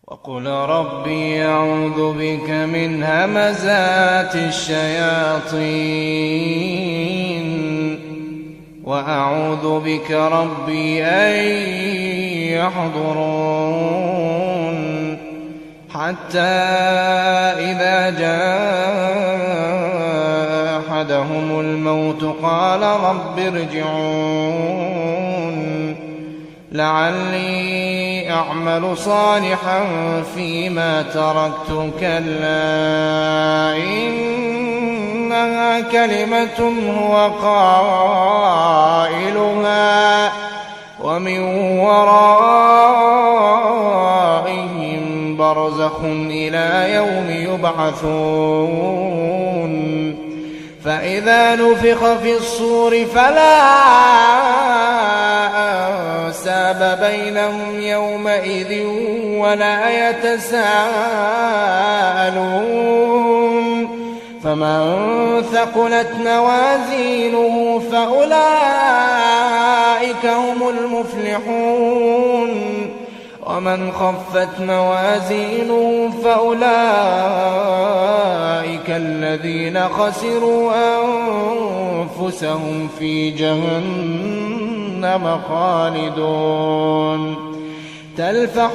وقل ربي أعوذ بك من همزات الشياطين وأعوذ بك ربي أن يحضرون حتى إذا جاء أحدهم الموت قال رب ارجعون لعلي أعمل صالحا فيما تركت كلا إنها كلمة هو قائلها ومن ورائهم برزخ إلى يوم يبعثون فإذا نفخ في الصور فلا أنساب بينهم يومئذ ولا يتساءلون فمن ثقلت موازينه فأولئك هم المفلحون ومن خفت موازينه فأولئك الذين خسروا أنفسهم في جهنم خالدون تلفح